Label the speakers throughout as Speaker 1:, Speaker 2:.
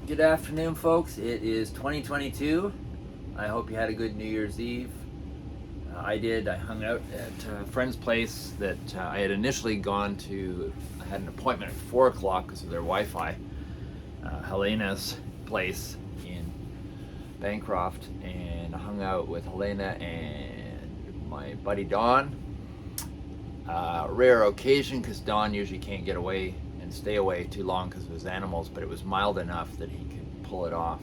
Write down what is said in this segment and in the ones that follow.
Speaker 1: Good afternoon, folks. It is 2022. I hope you had a good New Year's Eve. I did. I hung out at a friend's place that I had initially gone to. I had an appointment at 4 o'clock because of their Wi Fi. Helena's place in Bancroft, and I hung out with Helena and my buddy Don. Rare occasion because Don usually can't get away and stay away too long because of his animals, but it was mild enough that he could pull it off.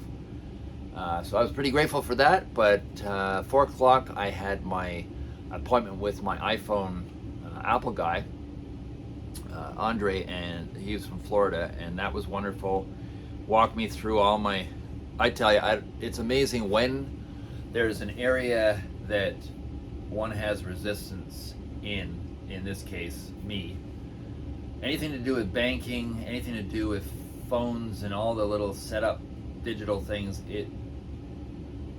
Speaker 1: So I was pretty grateful for that. But 4 o'clock, I had my appointment with my iPhone Apple guy, Andre, and he was from Florida, and that was wonderful. Walked me through all my. I tell you, it's amazing when there's an area that one has resistance in. In this case, me. Anything to do with banking, anything to do with phones and all the little setup digital things,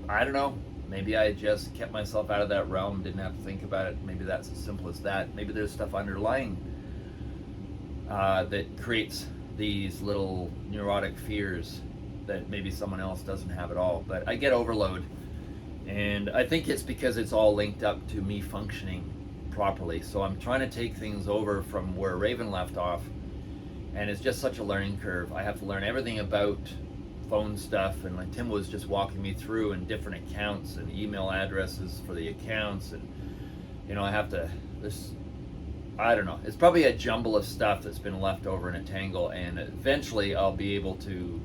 Speaker 1: I don't know. Maybe I just kept myself out of that realm, didn't have to think about it. Maybe that's as simple as that. Maybe there's stuff underlying that creates these little neurotic fears that maybe someone else doesn't have at all. But I get overload, and I think it's because it's all linked up to me functioning properly. So I'm trying to take things over from where Raven left off, and it's just such a learning curve. I have to learn everything about phone stuff, and like Tim was just walking me through, and different accounts and email addresses for the accounts, and I have to I don't know, it's probably a jumble of stuff that's been left over in a tangle, and eventually I'll be able to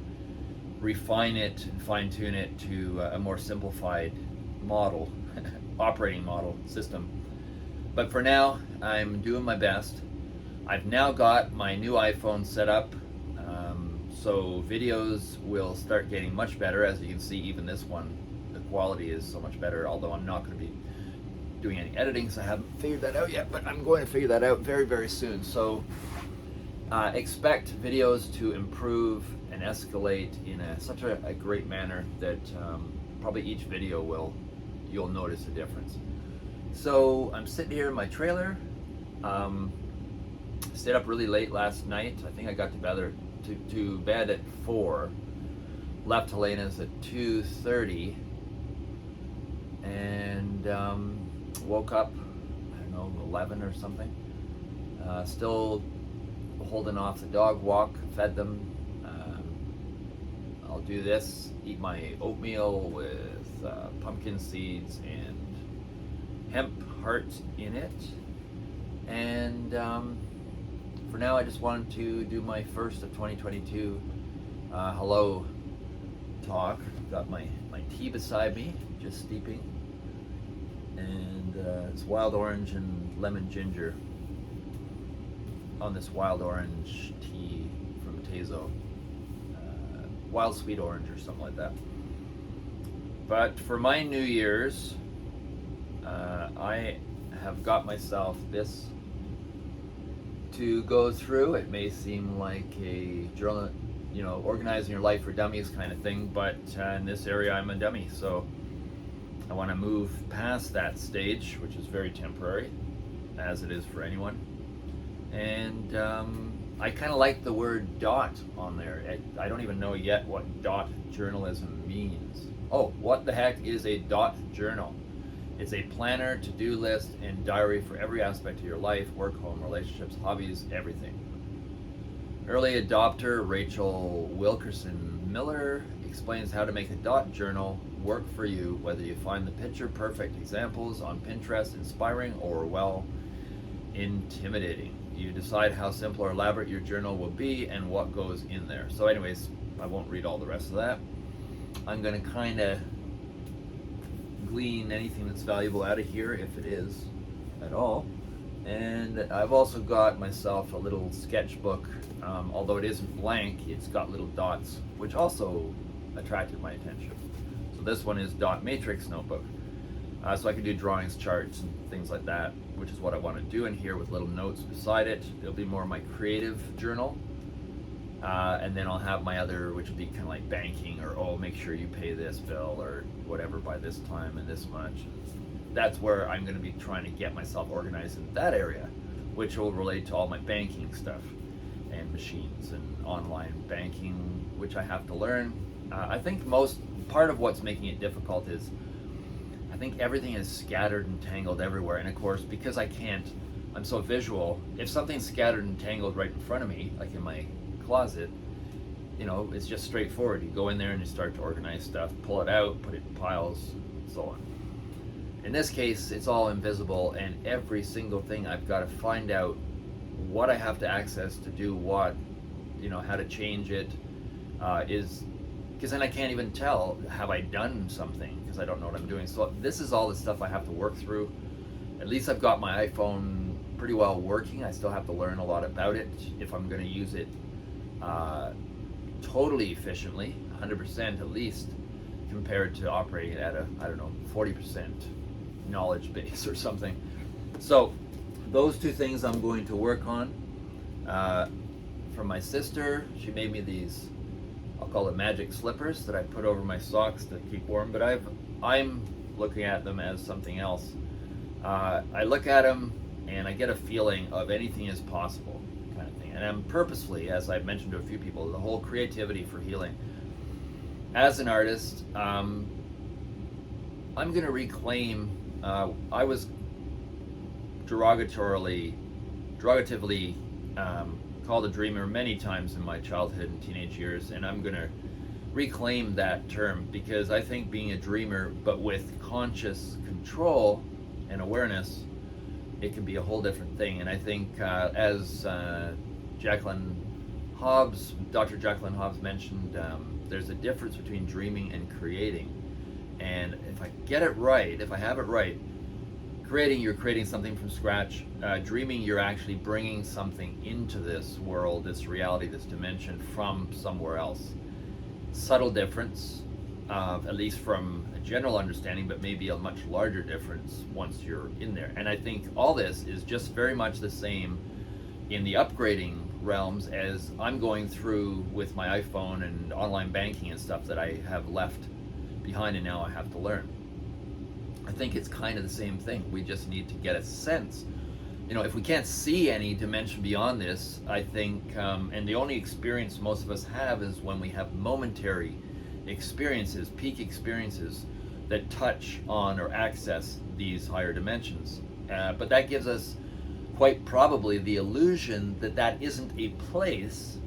Speaker 1: refine it and fine tune it to a more simplified model operating model system. But for now, I'm doing my best. I've now got my new iPhone set up, so videos will start getting much better. As you can see, even this one, the quality is so much better, although I'm not going to be doing any editing, so I haven't figured that out yet, but I'm going to figure that out very, very soon. So expect videos to improve and escalate in such a great manner that probably each video you'll notice a difference. So I'm sitting here in my trailer. Stayed up really late last night. I think I got to bed at 4. Left Helena's at 2:30, and woke up, I don't know, 11 or something. Still holding off the dog walk. Fed them. I'll do this. Eat my oatmeal with pumpkin seeds and hemp heart in it, and for now I just wanted to do my first of 2022 hello talk. Got my tea beside me, just steeping, and it's wild orange and lemon ginger on this wild orange tea from Tezo, wild sweet orange or something like that. But for my New Year's, I have got myself this to go through. It may seem like a journal, organizing your life for dummies kind of thing, but in this area I'm a dummy, so I want to move past that stage, which is very temporary, as it is for anyone. And I kind of like the word dot on there. I don't even know yet what dot journalism means. Oh, what the heck is a dot journal? It's a planner, to-do list, and diary for every aspect of your life: work, home, relationships, hobbies, everything. Early adopter Rachel Wilkerson Miller explains how to make a dot journal work for you, whether you find the picture-perfect examples on Pinterest inspiring or, well, intimidating. You decide how simple or elaborate your journal will be and what goes in there. So anyways, I won't read all the rest of that. I'm going to kind of glean anything that's valuable out of here, if it is at all. And I've also got myself a little sketchbook. Although it isn't blank, it's got little dots, which also attracted my attention. So this one is dot matrix notebook. So I can do drawings, charts, and things like that, which is what I want to do in here with little notes beside it. It'll be more of my creative journal. And then I'll have my other, which would be kind of like banking, or make sure you pay this bill or whatever by this time and this much. That's where I'm going to be trying to get myself organized in that area, which will relate to all my banking stuff. and machines and online banking, which I have to learn. I think part of what's making it difficult is I think everything is scattered and tangled everywhere. And of course, because I'm so visual, if something's scattered and tangled right in front of me, like in my closet, it's just straightforward. You go in there and you start to organize stuff, pull it out, put it in piles, and so on. In this case, it's all invisible, and every single thing I've got to find out what I have to access to do what, how to change it, because then I can't even tell, have I done something, because I don't know what I'm doing. So this is all the stuff I have to work through. At least I've got my iPhone pretty well working. I still have to learn a lot about it if I'm going to use it totally efficiently, 100% at least, compared to operating at a, 40% knowledge base or something. So those two things I'm going to work on. From my sister, she made me these, I'll call it magic slippers that I put over my socks to keep warm, but I'm looking at them as something else. I look at them and I get a feeling of anything is possible kind of thing. And I'm purposefully, as I've mentioned to a few people, the whole creativity for healing. As an artist, I'm going to reclaim, I was derogatively called a dreamer many times in my childhood and teenage years, and I'm going to reclaim that term, because I think being a dreamer, but with conscious control and awareness, it can be a whole different thing. And I think as Dr. Jacqueline Hobbs mentioned, there's a difference between dreaming and creating. And if I get it right, if I have it right, creating, you're creating something from scratch. Dreaming, you're actually bringing something into this world, this reality, this dimension from somewhere else. Subtle difference, at least from a general understanding, but maybe a much larger difference once you're in there. And I think all this is just very much the same in the upgrading realms as I'm going through with my iPhone and online banking and stuff that I have left behind and now I have to learn. I think it's kind of the same thing. We just need to get a sense. If we can't see any dimension beyond this, I think, and the only experience most of us have is when we have momentary experiences, peak experiences that touch on or access these higher dimensions. But that gives us quite probably the illusion that that isn't a place,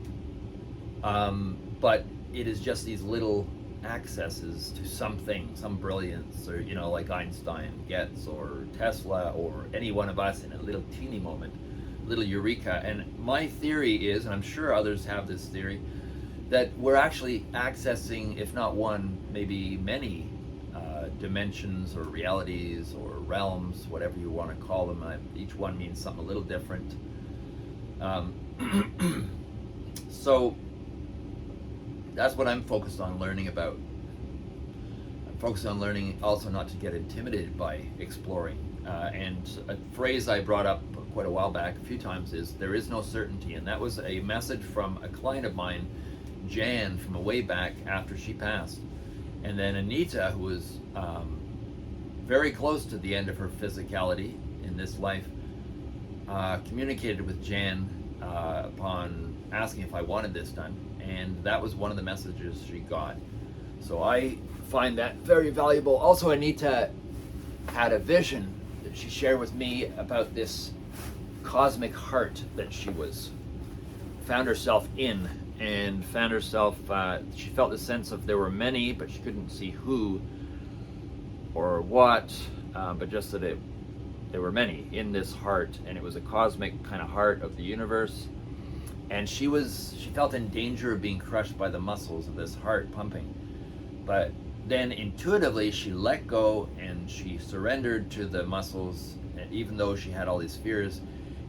Speaker 1: but it is just these little accesses to something, some brilliance, or like Einstein gets, or Tesla, or any one of us in a little teeny moment, little eureka. And my theory is, and I'm sure others have this theory, that we're actually accessing, if not one, maybe many dimensions or realities or realms, whatever you want to call them. Each one means something a little different. So that's what I'm focused on learning about. I'm focused on learning also not to get intimidated by exploring. And a phrase I brought up quite a while back, a few times, is there is no certainty. And that was a message from a client of mine, Jan, from a way back after she passed. And then Anita, who was very close to the end of her physicality in this life, communicated with Jan upon asking if I wanted this done. And that was one of the messages she got. So I find that very valuable. Also, Anita had a vision that she shared with me about this cosmic heart that she found herself in, and found herself, she felt the sense of there were many, but she couldn't see who or what, but just that there were many in this heart, and it was a cosmic kind of heart of the universe. And she felt in danger of being crushed by the muscles of this heart pumping. But then intuitively she let go and she surrendered to the muscles, even though she had all these fears.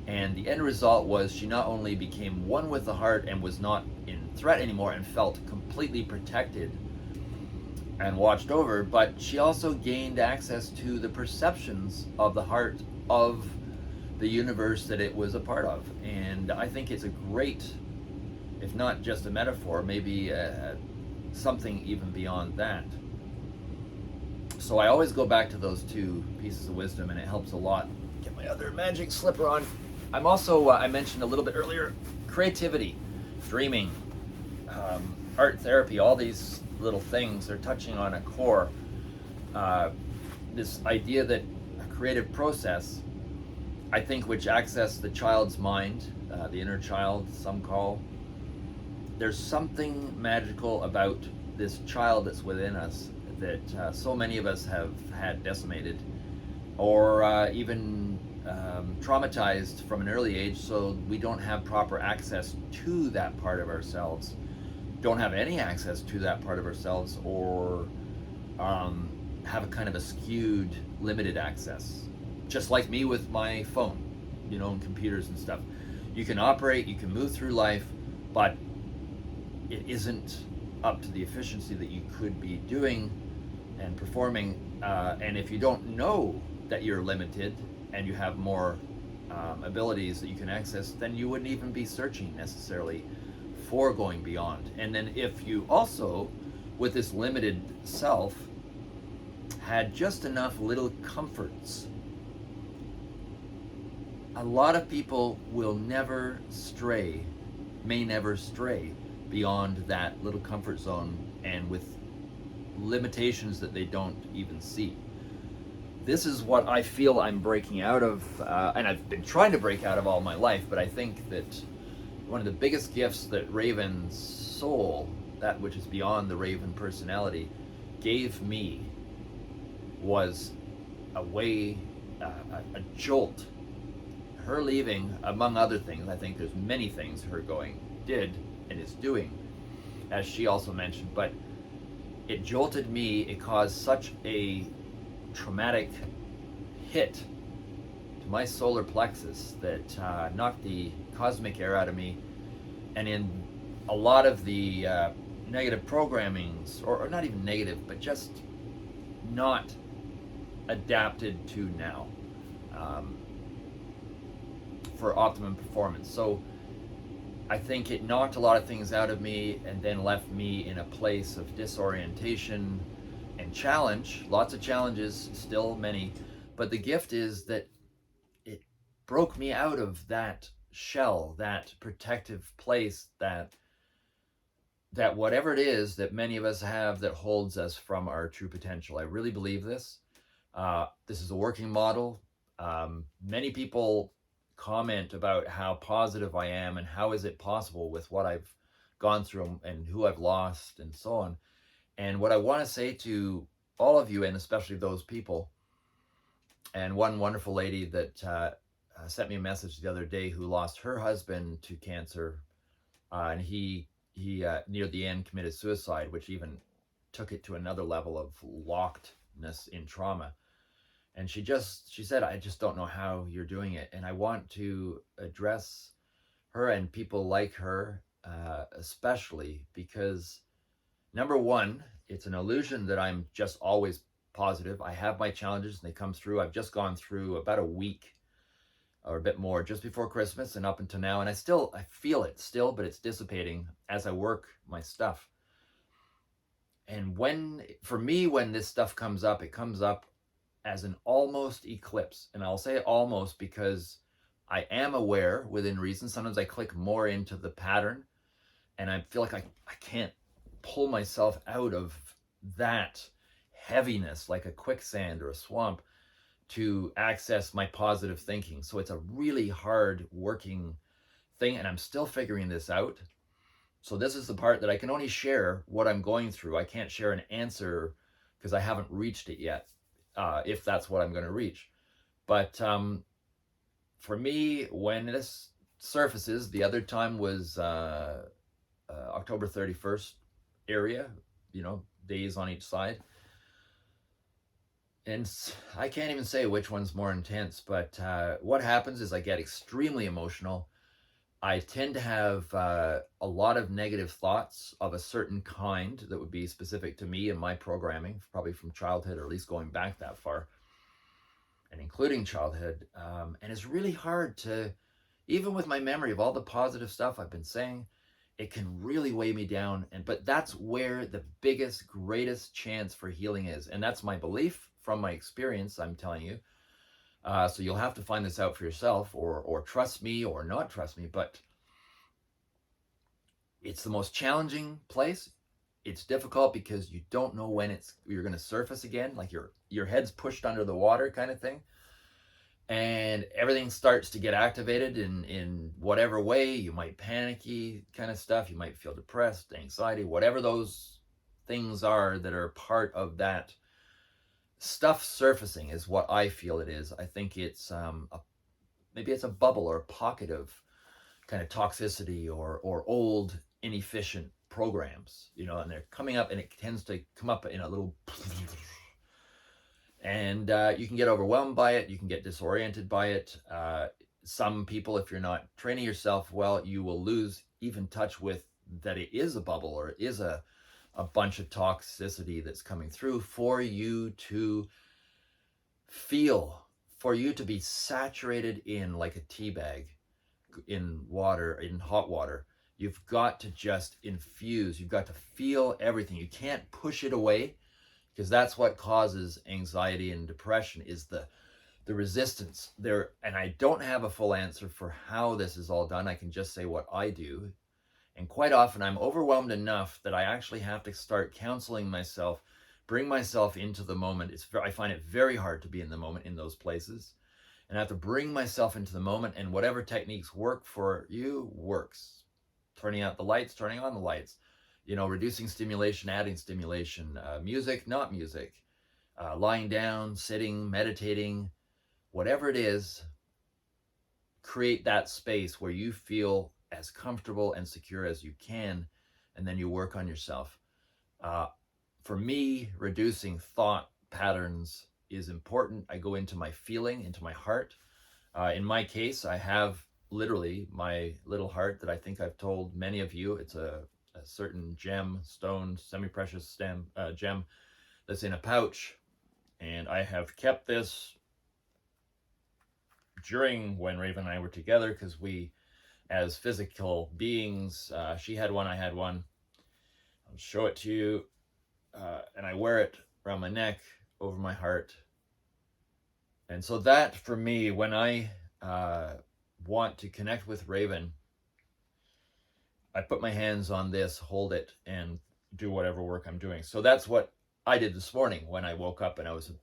Speaker 1: And the end result was she not only became one with the heart and was not in threat anymore and felt completely protected and watched over, but she also gained access to the perceptions of the heart of the universe that it was a part of. And I think it's a great, if not just a metaphor, maybe something even beyond that. So I always go back to those two pieces of wisdom, and it helps a lot. Get my other magic slipper on. I'm also, I mentioned a little bit earlier, creativity, dreaming, art therapy, all these little things are touching on a core. This idea that a creative process, I think, which access the child's mind, the inner child, some call. There's something magical about this child that's within us that so many of us have had decimated, or even traumatized from an early age, so we don't have proper access to that part of ourselves, don't have any access to that part of ourselves, or have a kind of a skewed, limited access. Just like me with my phone, and computers and stuff. You can operate, you can move through life, but it isn't up to the efficiency that you could be doing and performing. And if you don't know that you're limited and you have more abilities that you can access, then you wouldn't even be searching necessarily for going beyond. And then if you also, with this limited self, had just enough little comforts, a lot of people will never stray, may never stray beyond that little comfort zone, and with limitations that they don't even see. This is what I feel I'm breaking out of, and I've been trying to break out of all my life, but I think that one of the biggest gifts that Raven's soul, that which is beyond the Raven personality, gave me was a way, a jolt. Her leaving, among other things, I think there's many things her going did and is doing, as she also mentioned, but it jolted me. It caused such a traumatic hit to my solar plexus that knocked the cosmic air out of me, and in a lot of the negative programmings, or not even negative, but just not adapted to now for optimum performance. So I think it knocked a lot of things out of me and then left me in a place of disorientation and challenge, lots of challenges, still many, but the gift is that it broke me out of that shell, that protective place, that whatever it is that many of us have that holds us from our true potential. I really believe this. This is a working model. Many people comment about how positive I am and how is it possible with what I've gone through and who I've lost and so on. And what I want to say to all of you, and especially those people, and one wonderful lady that sent me a message the other day who lost her husband to cancer, and he near the end committed suicide, which even took it to another level of lockedness in trauma. And she said, I just don't know how you're doing it. And I want to address her and people like her, especially because, number one, it's an illusion that I'm just always positive. I have my challenges and they come through. I've just gone through about a week or a bit more just before Christmas and up until now. And I feel it still, but it's dissipating as I work my stuff. And for me, when this stuff comes up, it comes up as an almost eclipse. And I'll say almost because I am aware within reason. Sometimes I click more into the pattern and I feel like I can't pull myself out of that heaviness like a quicksand or a swamp to access my positive thinking. So it's a really hard working thing, and I'm still figuring this out. So this is the part that I can only share what I'm going through. I can't share an answer because I haven't reached it yet, if that's what I'm going to reach. But for me, when this surfaces, the other time was October 31st area, days on each side. And I can't even say which one's more intense, but what happens is I get extremely emotional. I tend to have a lot of negative thoughts of a certain kind that would be specific to me and my programming, probably from childhood, or at least going back that far, and including childhood. And it's really hard to, even with my memory of all the positive stuff I've been saying, it can really weigh me down. But that's where the biggest, greatest chance for healing is. And that's my belief from my experience, I'm telling you. So you'll have to find this out for yourself, or trust me or not trust me. But It's the most challenging place. It's difficult because you don't know when you're going to surface again, like your head's pushed under the water kind of thing, and everything starts to get activated in whatever way. You might panicky kind of stuff. You might feel depressed, anxiety, whatever those things are that are part of that stuff surfacing is what I feel it is. I think it's maybe it's a bubble or a pocket of kind of toxicity or old inefficient programs, and they're coming up, and it tends to come up in a little and you can get overwhelmed by it. You can get disoriented by it. Some people, if you're not training yourself well, you will lose even touch with that it is a bubble or it is a bunch of toxicity that's coming through for you to feel, for you to be saturated in like a tea bag in water, in hot water. You've got to just infuse. You've got to feel everything. You can't push it away, because that's what causes anxiety and depression, is the resistance there. And I don't have a full answer for how this is all done. I can just say what I do. And quite often I'm overwhelmed enough that I actually have to start counseling myself, bring myself into the moment. I find it very hard to be in the moment in those places. And I have to bring myself into the moment, and whatever techniques work for you works. Turning out the lights, turning on the lights, reducing stimulation, adding stimulation, music, not music, lying down, sitting, meditating, whatever it is, create that space where you feel as comfortable and secure as you can, and then you work on yourself. For me, reducing thought patterns is important. I go into my feeling, into my heart. In my case, I have literally my little heart that I think I've told many of you. It's a certain gem, stone, semi-precious gem that's in a pouch. And I have kept this during when Raven and I were together, because we, as physical beings, she had one, I had one. I'll show it to you. And I wear it around my neck, over my heart. And so that, for me, when I want to connect with Raven, I put my hands on this, hold it, and do whatever work I'm doing. So that's what I did this morning when I woke up, and I was a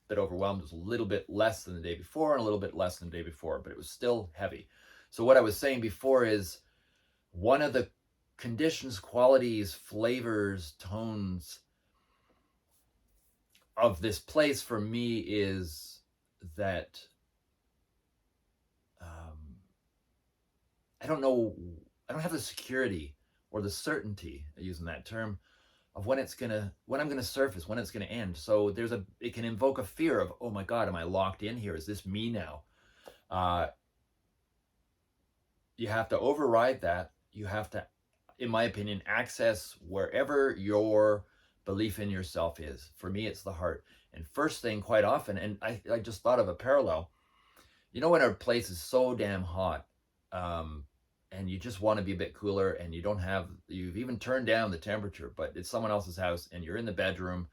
Speaker 1: bit overwhelmed. It was a little bit less than the day before and a little bit less than the day before, but it was still heavy. So what I was saying before is, one of the conditions, qualities, flavors, tones of this place for me is that I don't have the security or the certainty, using that term, of when I'm gonna surface, when it's gonna end. So it can invoke a fear of, oh my God, am I locked in here? Is this me now? You have to override that. You have to, in my opinion, access wherever your belief in yourself is. For me, it's the heart. And first thing, quite often, and I just thought of a parallel. When a place is so damn hot, and you just want to be a bit cooler, and you've even turned down the temperature, but it's someone else's house, and you're in the bedroom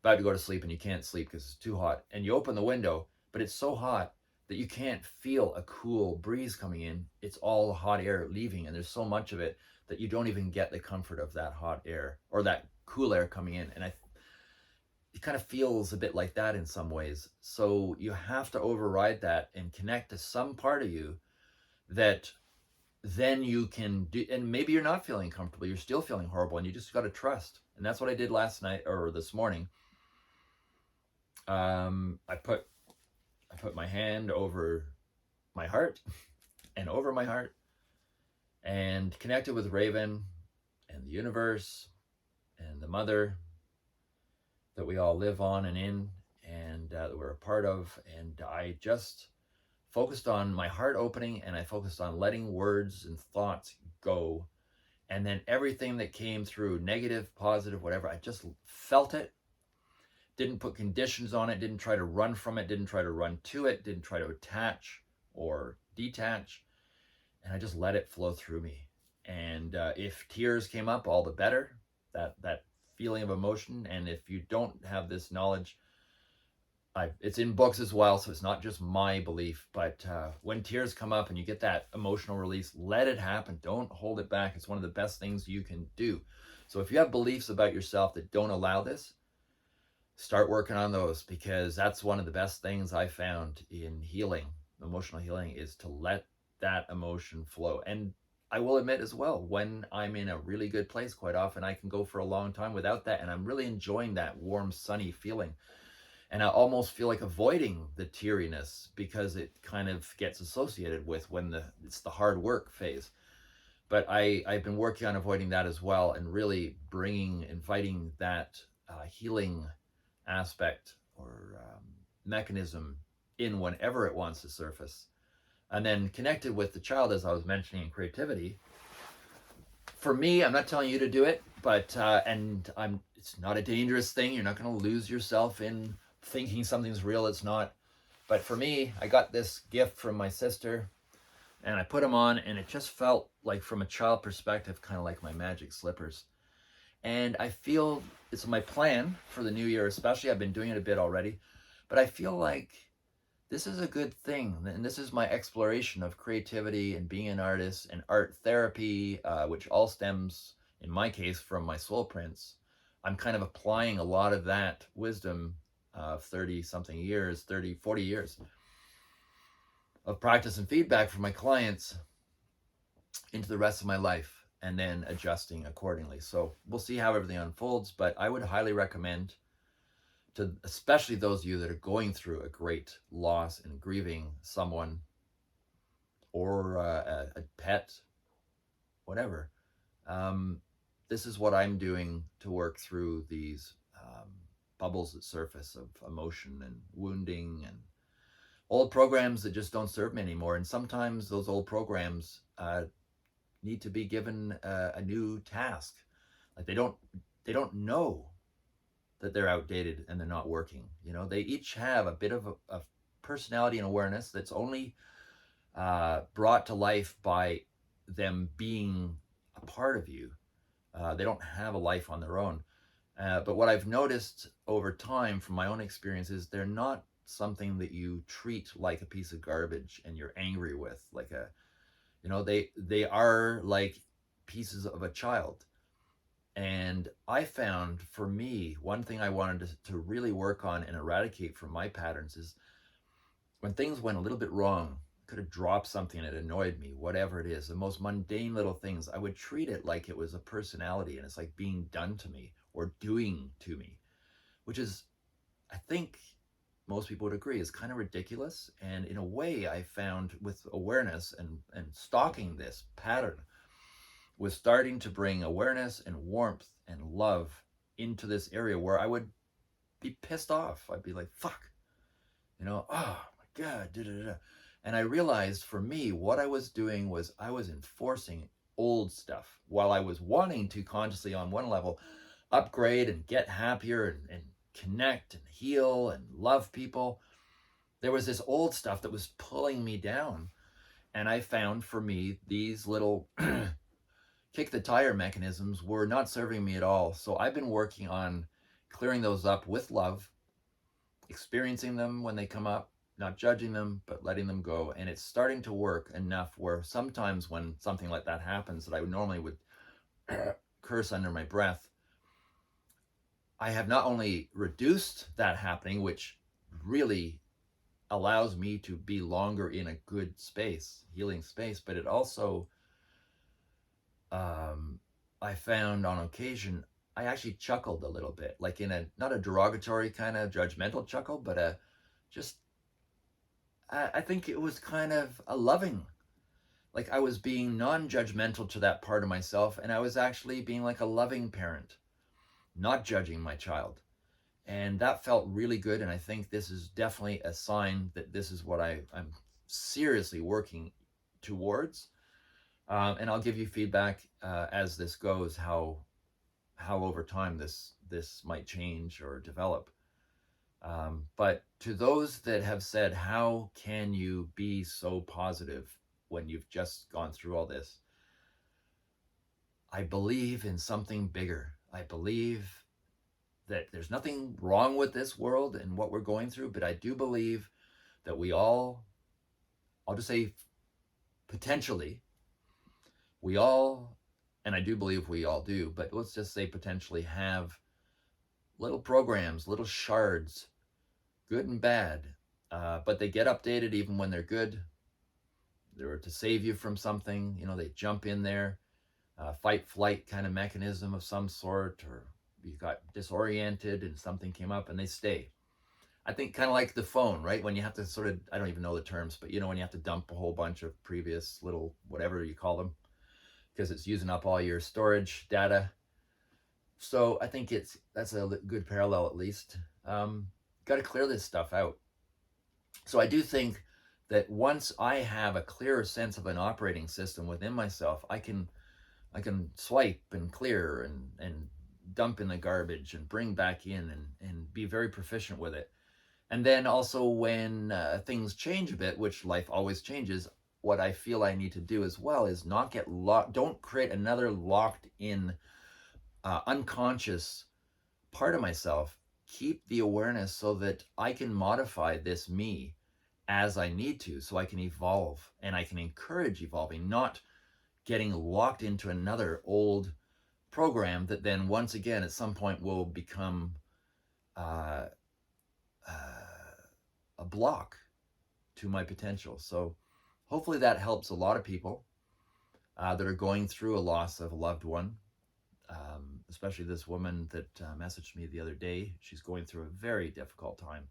Speaker 1: about to go to sleep, and you can't sleep because it's too hot, and you open the window, but it's so hot that you can't feel a cool breeze coming in. It's all hot air leaving, and there's so much of it that you don't even get the comfort of that hot air or that cool air coming in. And it kind of feels a bit like that in some ways. So you have to override that and connect to some part of you that then you can do. And maybe you're not feeling comfortable, you're still feeling horrible, and you just got to trust. And that's what I did last night, or this morning. I put my hand over my heart and over my heart, and connected with Raven and the universe and the mother that we all live on and in, and that we're a part of. And I just focused on my heart opening, and I focused on letting words and thoughts go. And then everything that came through, negative, positive, whatever, I just felt it. Didn't put conditions on it, didn't try to run from it, didn't try to run to it, didn't try to attach or detach. And I just let it flow through me. And if tears came up, all the better. That feeling of emotion. And if you don't have this knowledge, It's in books as well, so it's not just my belief. But when tears come up and you get that emotional release, let it happen. Don't hold it back. It's one of the best things you can do. So if you have beliefs about yourself that don't allow this, start working on those, because that's one of the best things I found in healing, emotional healing, is to let that emotion flow. And I will admit as well, when I'm in a really good place, quite often I can go for a long time without that, and I'm really enjoying that warm, sunny feeling. And I almost feel like avoiding the teariness because it kind of gets associated with when it's the hard work phase. But I've been working on avoiding that as well, and really inviting that healing aspect or mechanism in whenever it wants to surface. And then connected with the child, as I was mentioning, in creativity. For me, I'm not telling you to do it, but it's not a dangerous thing. You're not going to lose yourself in thinking something's real. It's not. But for me, I got this gift from my sister, and I put them on, and it just felt like, from a child perspective, kind of like my magic slippers. And I feel it's my plan for the new year, especially. I've been doing it a bit already, but I feel like this is a good thing. And this is my exploration of creativity and being an artist and art therapy, which all stems, in my case, from my soul prints. I'm kind of applying a lot of that wisdom of 30 something years, 30, 40 years of practice and feedback from my clients into the rest of my life, and then adjusting accordingly. So we'll see how everything unfolds, but I would highly recommend to, especially those of you that are going through a great loss and grieving someone or a pet, whatever. This is what I'm doing to work through these bubbles that surface of emotion and wounding and old programs that just don't serve me anymore. And sometimes those old programs need to be given a new task. Like they don't know that they're outdated and they're not working. You know, they each have a bit of a personality and awareness that's only brought to life by them being a part of you. They don't have a life on their own. But what I've noticed over time from my own experiences, they're not something that you treat like a piece of garbage and you're angry with, like a, you know, they are like pieces of a child. And I found, for me, one thing I wanted to really work on and eradicate from my patterns is when things went a little bit wrong, could have dropped something that annoyed me, whatever it is, the most mundane little things, I would treat it like it was a personality and it's like being done to me or doing to me, which is, I think most people would agree, is kind of ridiculous. And in a way, I found with awareness and stalking this pattern was starting to bring awareness and warmth and love into this area where I would be pissed off. I'd be like, fuck, you know, oh my God, da, da, da. And I realized for me, what I was doing was I was enforcing old stuff while I was wanting to consciously, on one level, upgrade and get happier and connect and heal and love people. There was this old stuff that was pulling me down. And I found for me, these little kick the tire mechanisms were not serving me at all. So I've been working on clearing those up with love, experiencing them when they come up, not judging them, but letting them go. And it's starting to work enough where sometimes when something like that happens that I normally would curse under my breath, I have not only reduced that happening, which really allows me to be longer in a good space, healing space, but it also, I found on occasion, I actually chuckled a little bit, like in a, not a derogatory kind of judgmental chuckle, but I think it was kind of a loving, like I was being non-judgmental to that part of myself, and I was actually being like a loving parent, not judging my child. And that felt really good. And I think this is definitely a sign that this is what I'm seriously working towards. And I'll give you feedback as this goes, how over time this might change or develop. But to those that have said, how can you be so positive when you've just gone through all this? I believe in something bigger. I believe that there's nothing wrong with this world and what we're going through, but I do believe that we all, I'll just say potentially, we all, and I do believe we all do, but let's just say potentially have little programs, little shards, good and bad, but they get updated even when they're good. They're to save you from something, they jump in there, fight flight kind of mechanism of some sort, or you got disoriented and something came up and they stay. I think kind of like the phone, right? When you have to sort of, I don't even know the terms, but when you have to dump a whole bunch of previous little, whatever you call them, because it's using up all your storage data. So I think that's a good parallel at least. Got to clear this stuff out. So I do think that once I have a clearer sense of an operating system within myself, I can swipe and clear and dump in the garbage and bring back in and be very proficient with it. And then also when things change a bit, which life always changes, what I feel I need to do as well is not get locked, don't create another locked in unconscious part of myself. Keep the awareness so that I can modify this me as I need to, so I can evolve and I can encourage evolving, not getting locked into another old program that then once again at some point will become uh, a block to my potential. So hopefully that helps a lot of people that are going through a loss of a loved one, especially this woman that messaged me the other day. She's going through a very difficult time.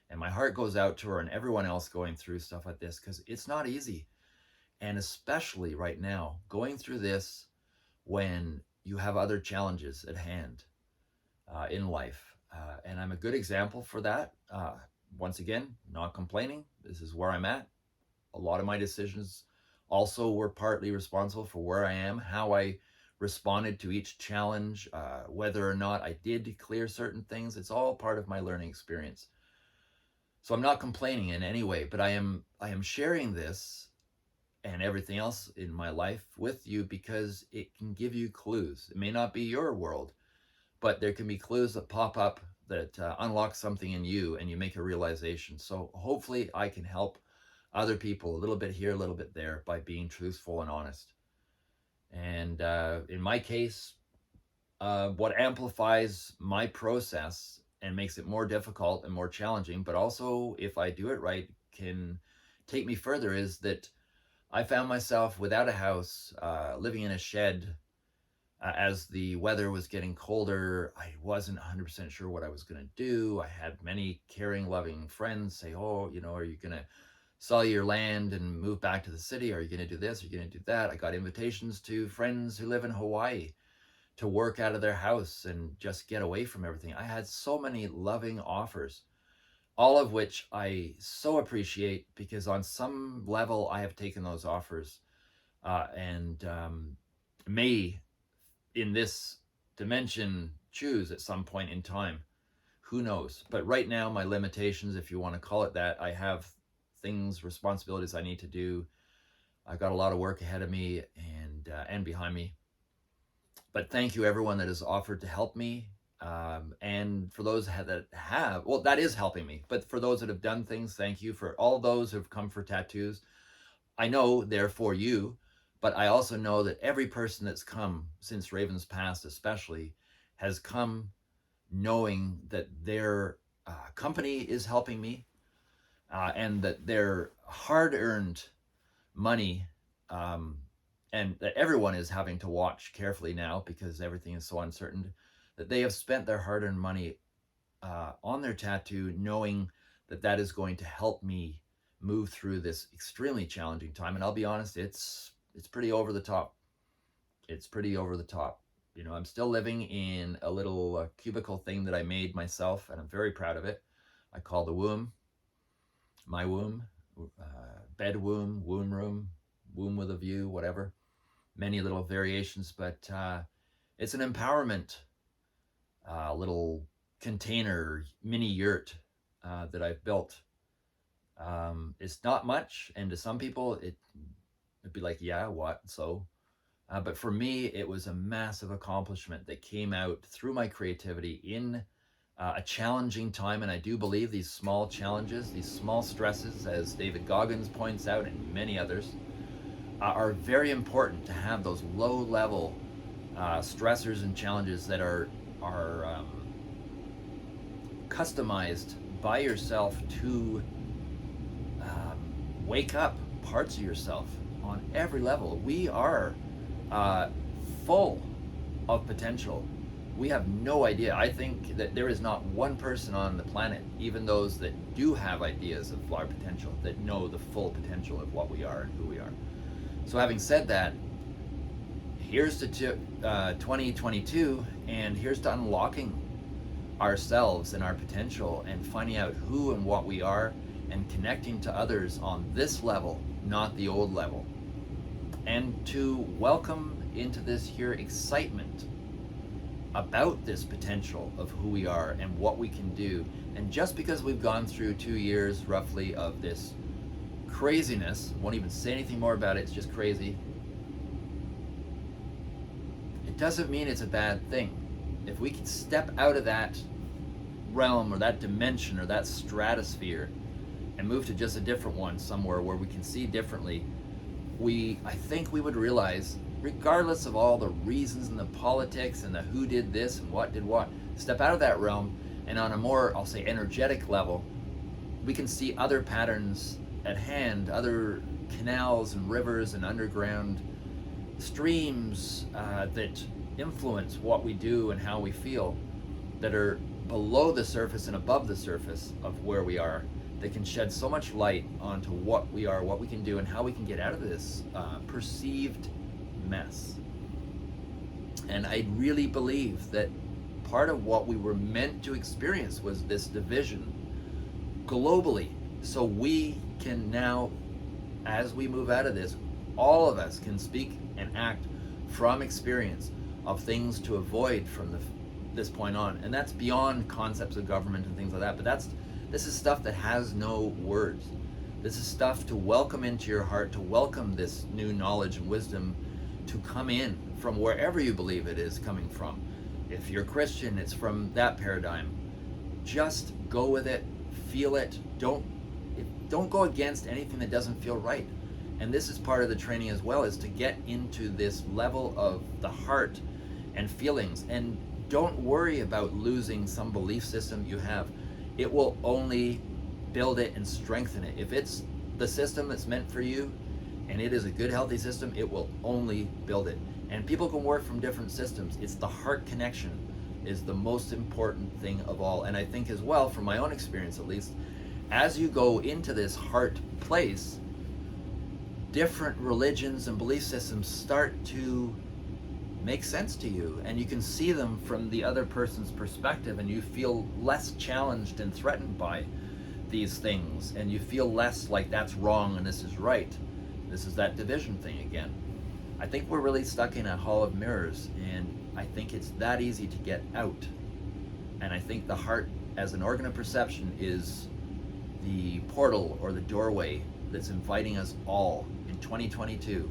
Speaker 1: And my heart goes out to her and everyone else going through stuff like this, because it's not easy. And especially right now, going through this when you have other challenges at hand in life. And I'm a good example for that. Once again, not complaining. This is where I'm at. A lot of my decisions also were partly responsible for where I am, how I responded to each challenge, whether or not I did clear certain things. It's all part of my learning experience. So I'm not complaining in any way, but I am sharing this and everything else in my life with you because it can give you clues. It may not be your world, but there can be clues that pop up that unlock something in you and you make a realization. So hopefully I can help other people a little bit here, a little bit there by being truthful and honest. And in my case, what amplifies my process and makes it more difficult and more challenging, but also if I do it right, can take me further, is that I found myself without a house, living in a shed. As the weather was getting colder, I wasn't 100% sure what I was going to do. I had many caring, loving friends say, oh, are you going to sell your land and move back to the city? Are you going to do this? Are you going to do that? I got invitations to friends who live in Hawaii to work out of their house and just get away from everything. I had so many loving offers, all of which I so appreciate, because on some level I have taken those offers and may in this dimension choose at some point in time. Who knows? But right now, my limitations, if you want to call it that, I have things, responsibilities I need to do. I've got a lot of work ahead of me and behind me. But thank you, everyone that has offered to help me. And for those that have, well, that is helping me. But for those that have done things, thank you. For all those who have come for tattoos, I know they're for you, but I also know that every person that's come since Raven's past, especially, has come knowing that their company is helping me and that their hard-earned money, and that everyone is having to watch carefully now because everything is so uncertain, that they have spent their hard-earned money on their tattoo, knowing that that is going to help me move through this extremely challenging time. And I'll be honest, it's pretty over the top. It's pretty over the top. I'm still living in a little cubicle thing that I made myself, and I'm very proud of it. I call the womb my womb, bed womb, womb room, womb with a view, whatever. Many little variations, but it's an empowerment little container, mini yurt that I've built. It's not much, and to some people it'd be like, yeah, what? So, but for me, it was a massive accomplishment that came out through my creativity in a challenging time, and I do believe these small challenges, these small stresses, as David Goggins points out and many others, are very important to have those low-level stressors and challenges that are customized by yourself to wake up parts of yourself on every level. We are full of potential. We have no idea. I think that there is not one person on the planet, even those that do have ideas of our potential, that know the full potential of what we are and who we are. So having said that, here's to 2022, and here's to unlocking ourselves and our potential and finding out who and what we are and connecting to others on this level, not the old level. And to welcome into this here excitement about this potential of who we are and what we can do. And just because we've gone through 2 years roughly of this craziness, won't even say anything more about it, it's just crazy, it doesn't mean it's a bad thing. If we can step out of that realm or that dimension or that stratosphere and move to just a different one somewhere where we can see differently, I think we would realize, regardless of all the reasons and the politics and the who did this and what did what, step out of that realm, and on a more, I'll say, energetic level, we can see other patterns at hand, other canals and rivers and underground streams that influence what we do and how we feel, that are below the surface and above the surface of where we are, that can shed so much light onto what we are, what we can do, and how we can get out of this perceived mess. And I really believe that part of what we were meant to experience was this division globally, so we can now, as we move out of this, all of us can speak and act from experience of things to avoid from this point on. And that's beyond concepts of government and things like that, but this is stuff that has no words. This is stuff to welcome into your heart, to welcome this new knowledge and wisdom to come in from wherever you believe it is coming from. If you're Christian, it's from that paradigm. Just go with it, feel it. Don't go against anything that doesn't feel right. And this is part of the training as well, is to get into this level of the heart and feelings. And don't worry about losing some belief system you have. It will only build it and strengthen it. If it's the system that's meant for you, and it is a good, healthy system, it will only build it. And people can work from different systems. It's the heart connection is the most important thing of all. And I think as well, from my own experience at least, as you go into this heart place, different religions and belief systems start to make sense to you, and you can see them from the other person's perspective, and you feel less challenged and threatened by these things, and you feel less like that's wrong and this is right. This is that division thing again. I think we're really stuck in a hall of mirrors, and I think it's that easy to get out. And I think the heart as an organ of perception is the portal or the doorway that's inviting us all in 2022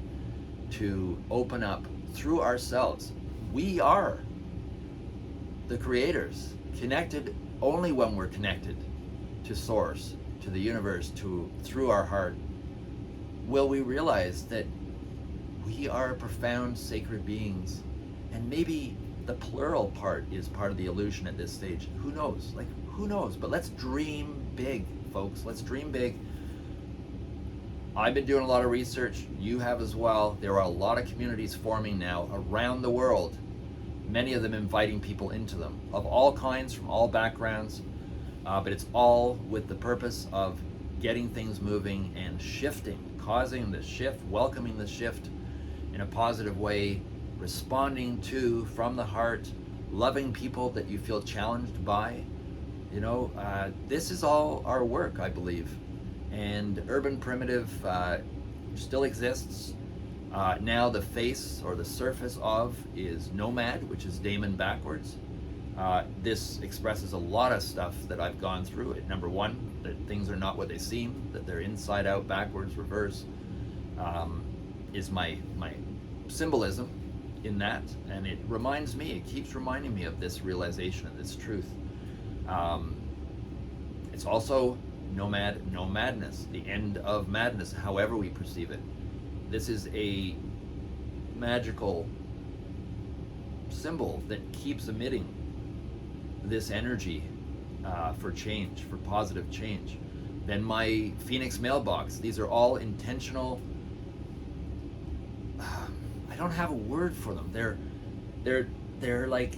Speaker 1: to open up through ourselves. We are the creators, connected only when we're connected to Source, to the universe, through our heart. Will we realize that we are profound sacred beings, and maybe the plural part is part of the illusion at this stage. Who knows? Who knows? But let's dream big, folks. Let's dream big. I've been doing a lot of research. You have as well. There are a lot of communities forming now around the world, many of them inviting people into them, of all kinds, from all backgrounds, but it's all with the purpose of getting things moving and shifting, causing the shift, welcoming the shift in a positive way, responding to, from the heart, loving people that you feel challenged by. This is all our work, I believe. And Urban Primitive still exists. Now the face or the surface of is Nomad, which is Damon backwards. This expresses a lot of stuff that I've gone through. Number one, that things are not what they seem, that they're inside out, backwards, reverse, is my symbolism in that. And it keeps reminding me of this realization, of this truth. It's also nomad, no madness, the end of madness, however we perceive it. This is a magical symbol that keeps emitting this energy for change, for positive change. Then my Phoenix mailbox, these are all intentional. I don't have a word for them. They're like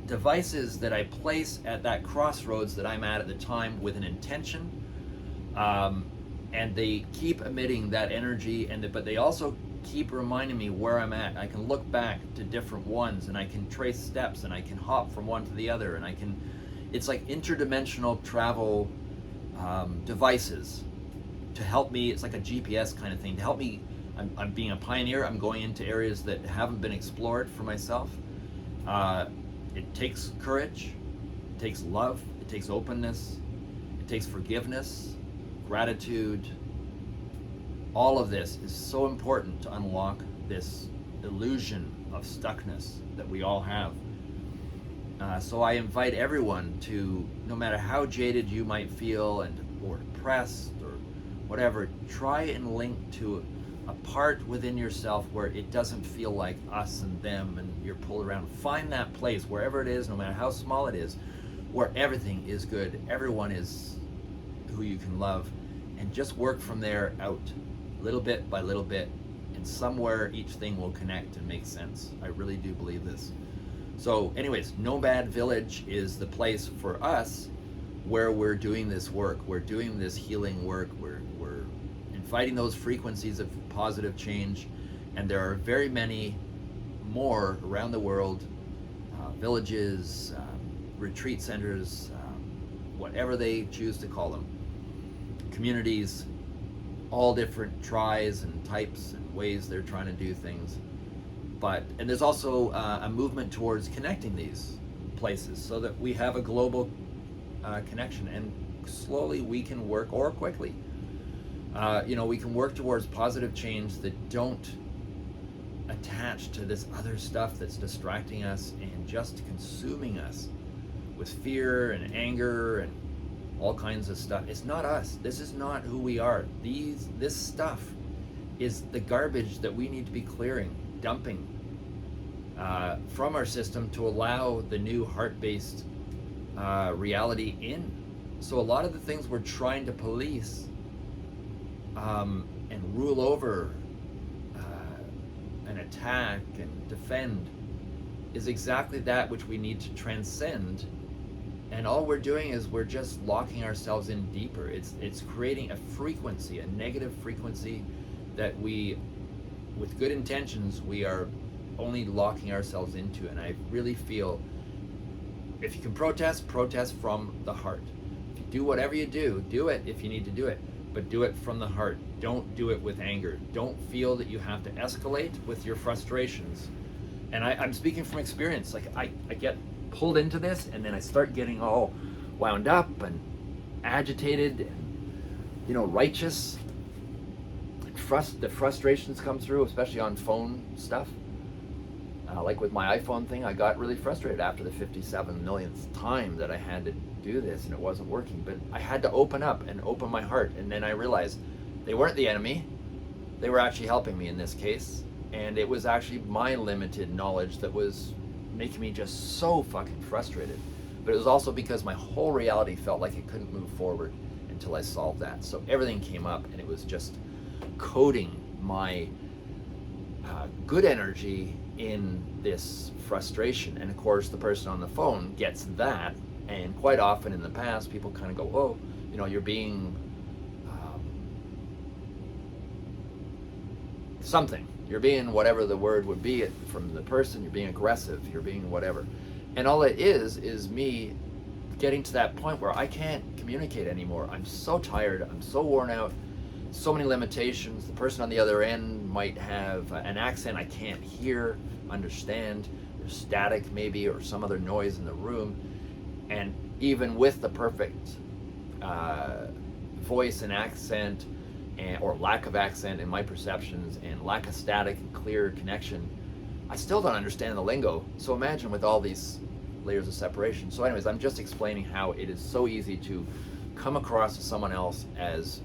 Speaker 1: devices that I place at that crossroads that I'm at the time with an intention, and they keep emitting that energy, but they also keep reminding me where I'm at. I can look back to different ones, and I can trace steps, and I can hop from one to the other, and it's like interdimensional travel devices to help me. It's like a GPS kind of thing to help me. I'm being a pioneer. I'm going into areas that haven't been explored for myself. It takes courage, it takes love, it takes openness, it takes forgiveness, gratitude. All of this is so important to unlock this illusion of stuckness that we all have. So I invite everyone to, no matter how jaded you might feel or depressed or whatever, try and link to a part within yourself where it doesn't feel like us and them and you're pulled around. Find that place, wherever it is, no matter how small it is, where everything is good, everyone is who you can love, and just work from there out, little bit by little bit, and somewhere each thing will connect and make sense. I really do believe this. So anyways, Nomad Village is the place for us where we're doing this work. We're doing this healing work. We're inviting those frequencies of positive change, and there are very many more around the world, villages, retreat centers, whatever they choose to call them, communities, all different tries and types and ways they're trying to do things. And there's also a movement towards connecting these places so that we have a global connection, and slowly we can work, or quickly, we can work towards positive change that don't attach to this other stuff that's distracting us and just consuming us with fear and anger and all kinds of stuff. It's not us. This is not who we are. This stuff is the garbage that we need to be clearing, dumping from our system to allow the new heart-based reality in. So a lot of the things we're trying to police and rule over and attack and defend is exactly that which we need to transcend. And all we're doing is we're just locking ourselves in deeper. It's creating a frequency, a negative frequency that we, with good intentions, we are only locking ourselves into. And I really feel, if you can protest from the heart. If you do whatever you do it if you need to do it, but do it from the heart. Don't do it with anger. Don't feel that you have to escalate with your frustrations. And I'm speaking from experience. Like I get pulled into this, and then I start getting all wound up and agitated and righteous. The frustrations come through, especially on phone stuff. Like with my iPhone thing, I got really frustrated after the 57 millionth time that I had to do this and it wasn't working. But I had to open up and open my heart, and then I realized they weren't the enemy. They were actually helping me in this case, and it was actually my limited knowledge that was making me just so fucking frustrated. But it was also because my whole reality felt like it couldn't move forward until I solved that. So everything came up, and it was just coding my good energy in this frustration. And of course the person on the phone gets that, and quite often in the past people kind of go, oh, you're being something, you're being whatever the word would be from the person, you're being aggressive, you're being whatever. And all it is me getting to that point where I can't communicate anymore. I'm so tired, I'm so worn out, so many limitations. The person on the other end might have an accent I can't hear, understand. There's static maybe, or some other noise in the room. And even with the perfect voice and accent, or lack of accent in my perceptions, and lack of static and clear connection, I still don't understand the lingo. So imagine with all these layers of separation. So anyways, I'm just explaining how it is so easy to come across to someone else as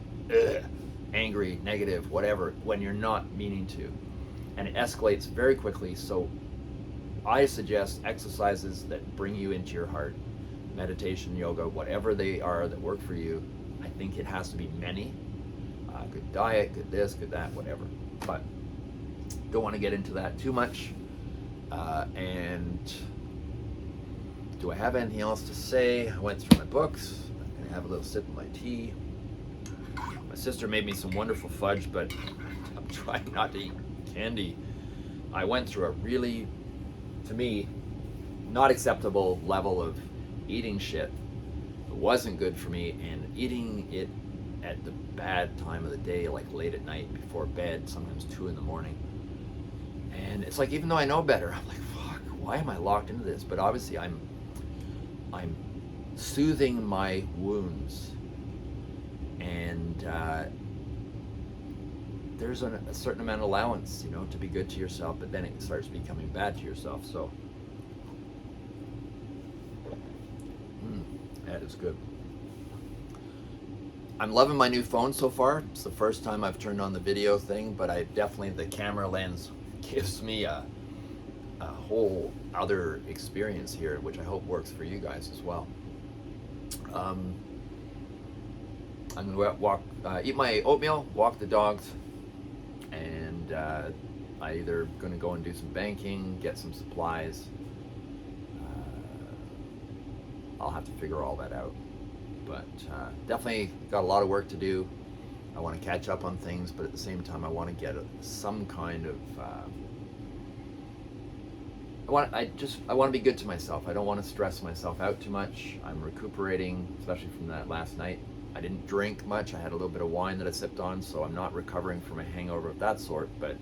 Speaker 1: angry, negative, whatever, when you're not meaning to. And it escalates very quickly. So I suggest exercises that bring you into your heart, meditation, yoga, whatever they are that work for you. I think it has to be many. Good diet, good this, good that, whatever. But don't want to get into that too much. And do I have anything else to say? I went through my books. I'm going to have a little sip of my tea. My sister made me some wonderful fudge, but I'm trying not to eat candy. I went through a really, to me, not acceptable level of eating shit. It wasn't good for me, and eating it at the bad time of the day, like late at night before bed, sometimes 2 in the morning. And it's like, even though I know better, I'm like, fuck, why am I locked into this? But obviously I'm soothing my wounds, and there's a certain amount of allowance, to be good to yourself, but then it starts becoming bad to yourself. So that is good. I'm loving my new phone so far. It's the first time I've turned on the video thing, but the camera lens gives me a whole other experience here, which I hope works for you guys as well. I'm gonna walk, eat my oatmeal, walk the dogs, and I either gonna go and do some banking, get some supplies. I'll have to figure all that out. But definitely got a lot of work to do. I want to catch up on things, but at the same time, I want to get some kind of. I want to be good to myself. I don't want to stress myself out too much. I'm recuperating, especially from that last night. I didn't drink much. I had a little bit of wine that I sipped on, so I'm not recovering from a hangover of that sort. But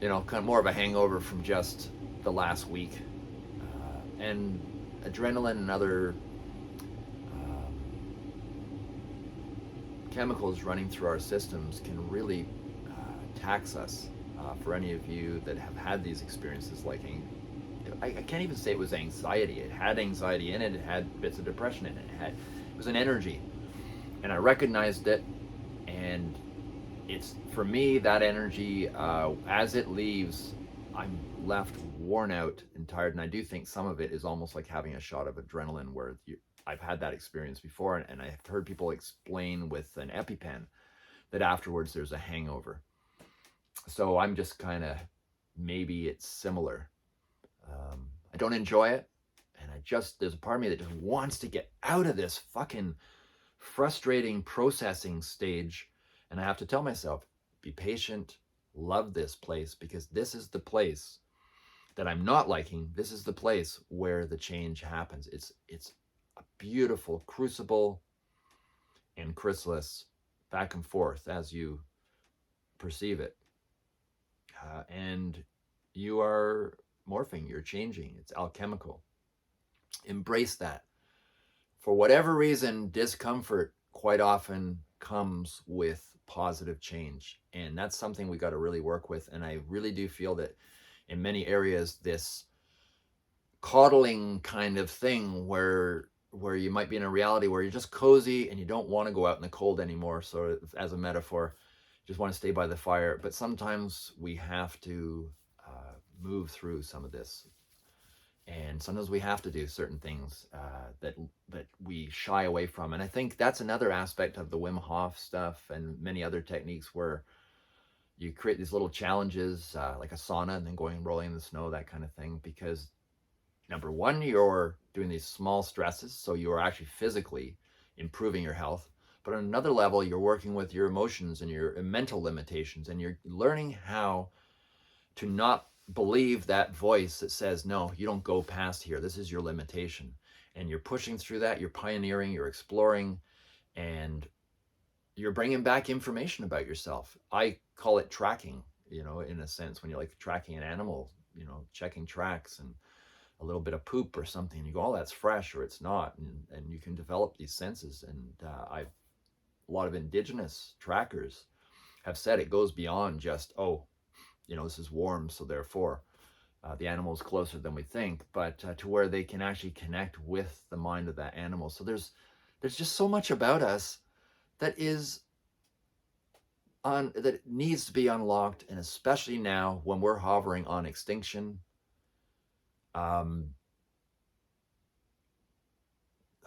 Speaker 1: kind of more of a hangover from just the last week, and adrenaline and other chemicals running through our systems can really tax us. For any of you that have had these experiences, like I can't even say it was anxiety. It had anxiety in it. It had bits of depression in it. It was an energy, and I recognized it. And it's, for me, that energy, as it leaves, I'm left worn out and tired. And I do think some of it is almost like having a shot of adrenaline, where I've had that experience before, and I've heard people explain with an EpiPen that afterwards there's a hangover. So I'm just kind of, maybe it's similar. I don't enjoy it, and there's a part of me that just wants to get out of this fucking frustrating processing stage, and I have to tell myself, be patient, love this place, because this is the place that I'm not liking. This is the place where the change happens. It's a beautiful crucible and chrysalis, back and forth as you perceive it. And you are morphing, you're changing. It's alchemical. Embrace that. For whatever reason, discomfort quite often comes with positive change. And that's something we got to really work with. And I really do feel that in many areas, this coddling kind of thing where you might be in a reality where you're just cozy and you don't want to go out in the cold anymore. So as a metaphor, you just want to stay by the fire. But sometimes we have to move through some of this. And sometimes we have to do certain things that we shy away from. And I think that's another aspect of the Wim Hof stuff and many other techniques, where you create these little challenges, like a sauna, and then going and rolling in the snow, that kind of thing. Because number one, you're doing these small stresses, so you are actually physically improving your health. But on another level, you're working with your emotions and your mental limitations, and you're learning how to not believe that voice that says, no, you don't go past here. This is your limitation. And you're pushing through that. You're pioneering, you're exploring, and you're bringing back information about yourself. I call it tracking, in a sense, when you're like tracking an animal, checking tracks and a little bit of poop or something, and you go, oh, that's fresh, or it's not. And you can develop these senses. And a lot of indigenous trackers have said it goes beyond just, oh, this is warm, so therefore. The animal is closer than we think, but to where they can actually connect with the mind of that animal. So there's just so much about us that is that needs to be unlocked, and especially now when we're hovering on extinction. um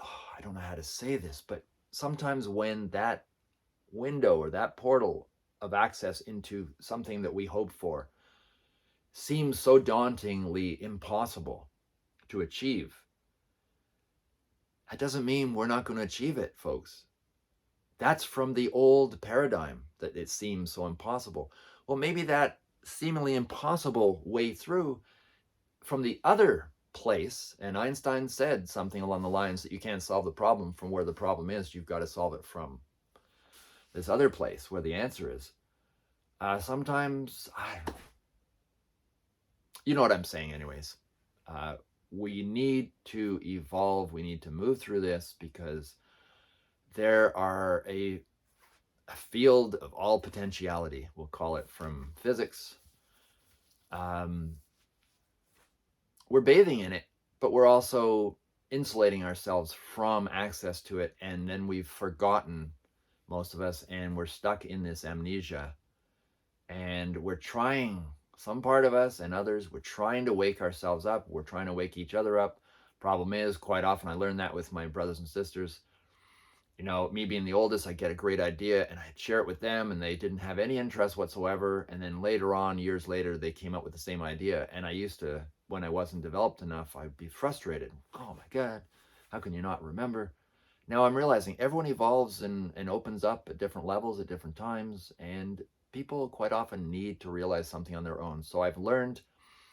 Speaker 1: I don't know how to say this, but sometimes when that window or that portal of access into something that we hope for seems so dauntingly impossible to achieve, that doesn't mean we're not going to achieve it, folks. That's from the old paradigm that it seems so impossible. Well, maybe that seemingly impossible way through from the other place, and Einstein said something along the lines that you can't solve the problem from where the problem is, you've got to solve it from this other place where the answer is. Sometimes, you know what I'm saying, anyways. We need to evolve. We need to move through this because there are a field of all potentiality, we'll call it, from physics. Um, we're bathing in it, but we're also insulating ourselves from access to it. And then we've forgotten, most of us, and we're stuck in this amnesia. And we're trying, some part of us and others, we're trying to wake ourselves up. We're trying to wake each other up. Problem is, quite often, I learned that with my brothers and sisters. You know, me being the oldest, I get a great idea and I'd share it with them, and they didn't have any interest whatsoever. And then later on, years later, they came up with the same idea. And I used to, when I wasn't developed enough, I'd be frustrated. Oh my God, how can you not remember? Now I'm realizing everyone evolves and opens up at different levels at different times. And people quite often need to realize something on their own. So I've learned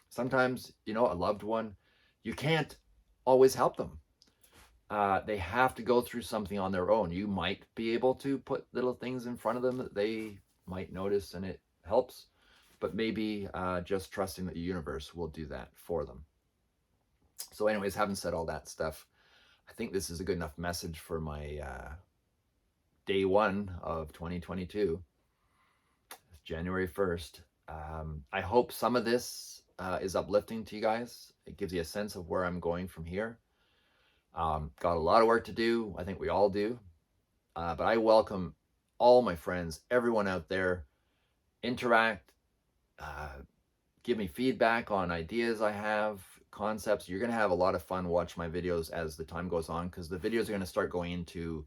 Speaker 1: sometimes, you know, a loved one, you can't always help them. They have to go through something on their own. You might be able to put little things in front of them that they might notice and it helps, but maybe just trusting that the universe will do that for them. So anyways, having said all that stuff, I think this is a good enough message for my day one of 2022. It's January 1st. I hope some of this is uplifting to you guys. It gives you a sense of where I'm going from here. Got a lot of work to do. I think we all do. But I welcome all my friends, everyone out there. Interact. Give me feedback on ideas I have, concepts. You're going to have a lot of fun watching my videos as the time goes on, because the videos are going to start going into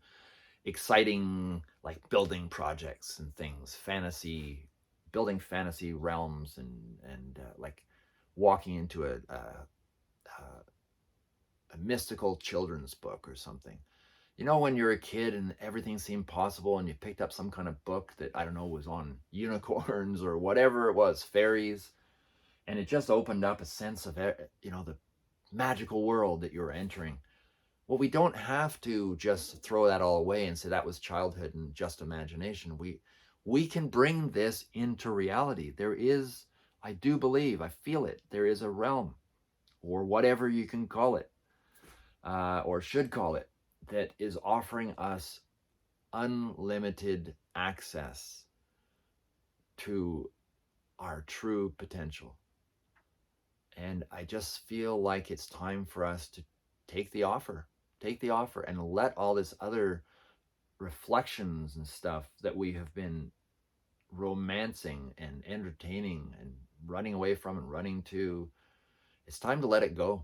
Speaker 1: exciting, like, building projects and things, building fantasy realms, and like walking into a mystical children's book or something. You know, when you're a kid and everything seemed possible and you picked up some kind of book that, I don't know, was on unicorns or whatever it was, fairies, and it just opened up a sense of, you know, the magical world that you're entering. Well, we don't have to just throw that all away and say that was childhood and just imagination. We can bring this into reality. There is, I do believe, I feel it, there is a realm, or whatever you can call it, or should call it, that is offering us unlimited access to our true potential. And I just feel like it's time for us to take the offer, and let all this other reflections and stuff that we have been romancing and entertaining and running away from and running to, it's time to let it go,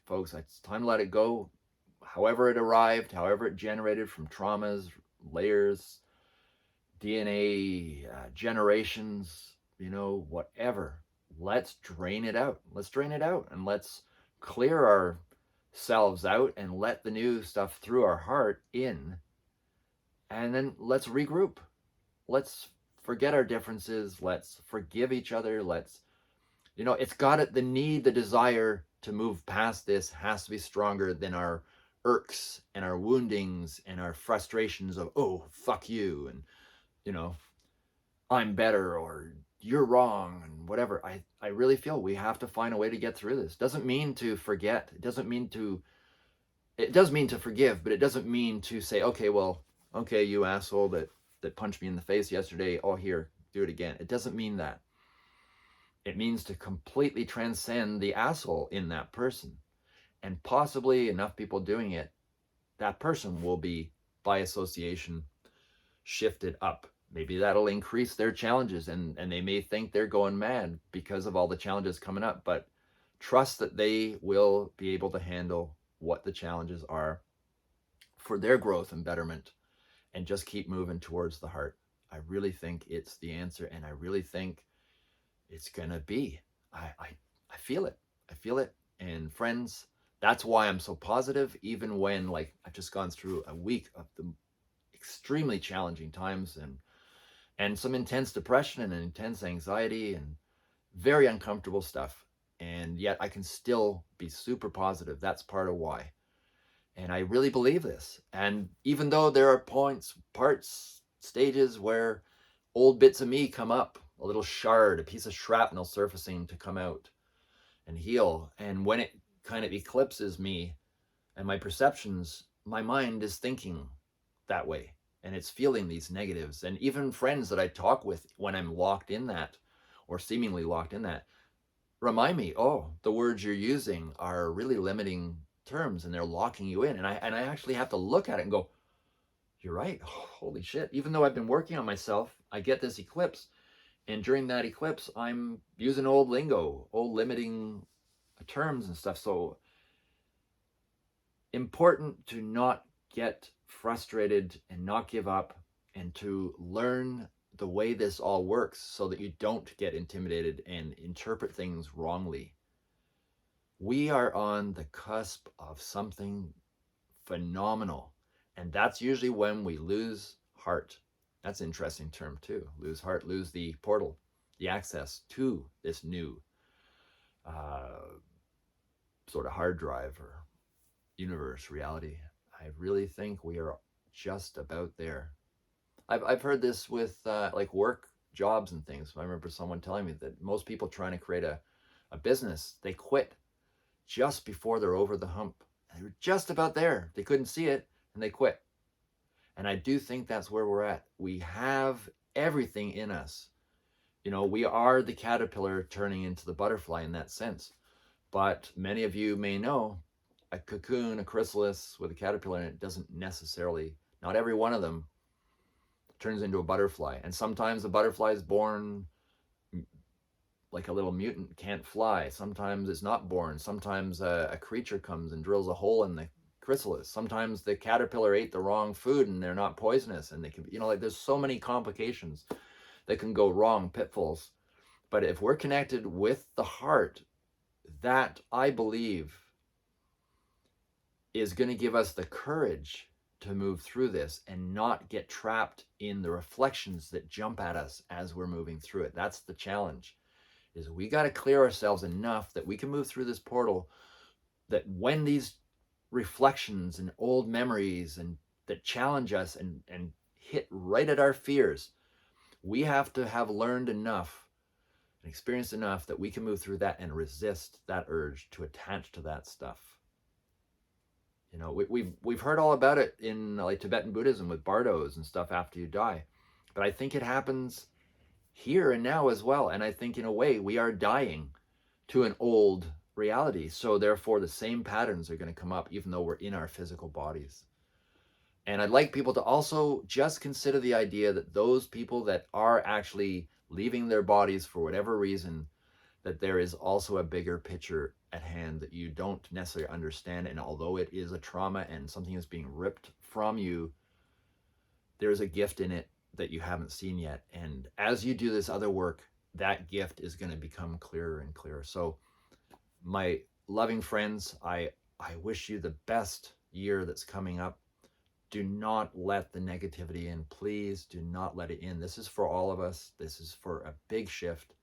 Speaker 1: folks. It's time to let it go. However it arrived, however it generated from traumas, layers, DNA, generations, you know, whatever. Let's drain it out. Let's drain it out, and let's clear ourselves out and let the new stuff through our heart in. And then let's regroup. Let's forget our differences. Let's forgive each other. Let's, you know, it's got it. The desire to move past this has to be stronger than our irks and our woundings and our frustrations of, oh, fuck you, and, you know, I'm better, or you're wrong, and whatever. I really feel we have to find a way to get through this. Doesn't mean to forget. It does mean to forgive, but it doesn't mean to say, okay, well, okay, you asshole that punched me in the face yesterday, oh, here, do it again. It doesn't mean that. It means to completely transcend the asshole in that person. And possibly enough people doing it, that person will be, by association, shifted up. Maybe that'll increase their challenges, and they may think they're going mad because of all the challenges coming up, but trust that they will be able to handle what the challenges are for their growth and betterment, and just keep moving towards the heart. I really think it's the answer, and I really think it's gonna be. I feel it. I feel it. And friends, that's why I'm so positive, even when, like, I've just gone through a week of the extremely challenging times, and some intense depression and intense anxiety and very uncomfortable stuff. And yet I can still be super positive. That's part of why. And I really believe this. And even though there are parts, stages where old bits of me come up, a little shard, a piece of shrapnel surfacing to come out and heal. And when it kind of eclipses me and my perceptions, my mind is thinking that way, and it's feeling these negatives. And even friends that I talk with when I'm locked in that, or seemingly locked in that, remind me, oh, the words you're using are really limiting terms and they're locking you in. And I actually have to look at it and go, you're right. Holy shit. Even though I've been working on myself, I get this eclipse. And during that eclipse, I'm using old lingo, old limiting terms and stuff. So important to not get frustrated and not give up, and to learn the way this all works so that you don't get intimidated and interpret things wrongly. We are on the cusp of something phenomenal, and that's usually when we lose heart. That's an interesting term too. Lose heart, lose the portal, the access to this new sort of hard drive or universe, reality. I really think we are just about there. I've heard this with like work, jobs, and things. I remember someone telling me that most people trying to create a business, they quit just before they're over the hump. They were just about there. They couldn't see it and they quit. And I do think that's where we're at. We have everything in us. You know, we are the caterpillar turning into the butterfly in that sense. But many of you may know a cocoon, a chrysalis with a caterpillar in it doesn't necessarily, not every one of them turns into a butterfly. And sometimes the butterfly is born like a little mutant, can't fly. Sometimes it's not born. Sometimes a creature comes and drills a hole in the chrysalis. Sometimes the caterpillar ate the wrong food and they're not poisonous, and they can, you know, like there's so many complications that can go wrong, pitfalls. But if we're connected with the heart, that I believe is going to give us the courage to move through this and not get trapped in the reflections that jump at us as we're moving through it. That's the challenge, is we got to clear ourselves enough that we can move through this portal, that when these reflections and old memories and that challenge us and hit right at our fears, we have to have learned enough and experienced enough that we can move through that and resist that urge to attach to that stuff. You know, we've heard all about it in like Tibetan Buddhism with bardos and stuff after you die, but I think it happens here and now as well. And I think in a way we are dying to an old reality. So therefore the same patterns are going to come up even though we're in our physical bodies. And I'd like people to also just consider the idea that those people that are actually leaving their bodies for whatever reason, that there is also a bigger picture at hand that you don't necessarily understand. And although it is a trauma and something is being ripped from you, there's a gift in it that you haven't seen yet. And as you do this other work, that gift is going to become clearer and clearer. So my loving friends, I wish you the best year that's coming up. Do not let the negativity in. Please do not let it in. This is for all of us. This is for a big shift.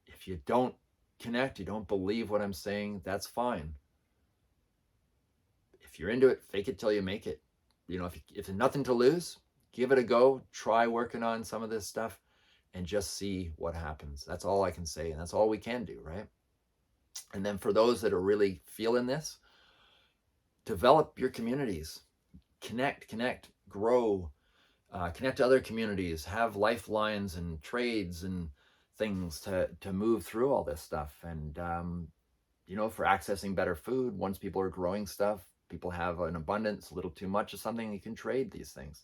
Speaker 1: If you don't connect, you don't believe what I'm saying, that's fine. If you're into it, fake it till you make it. You know, if there's nothing to lose, give it a go. Try working on some of this stuff and just see what happens. That's all I can say, and that's all we can do, right? And then for those that are really feeling this, develop your communities. Connect, grow, connect to other communities, have lifelines and trades and things to move through all this stuff. And you know, for accessing better food, once people are growing stuff, people have an abundance, a little too much of something, you can trade these things.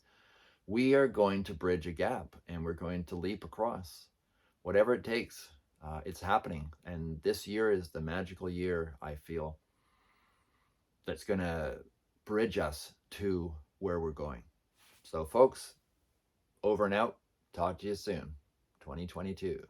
Speaker 1: We are going to bridge a gap, and we're going to leap across. Whatever it takes, it's happening. And this year is the magical year, I feel, that's going to bridge us to where we're going. So, folks, over and out. Talk to you soon. 2022.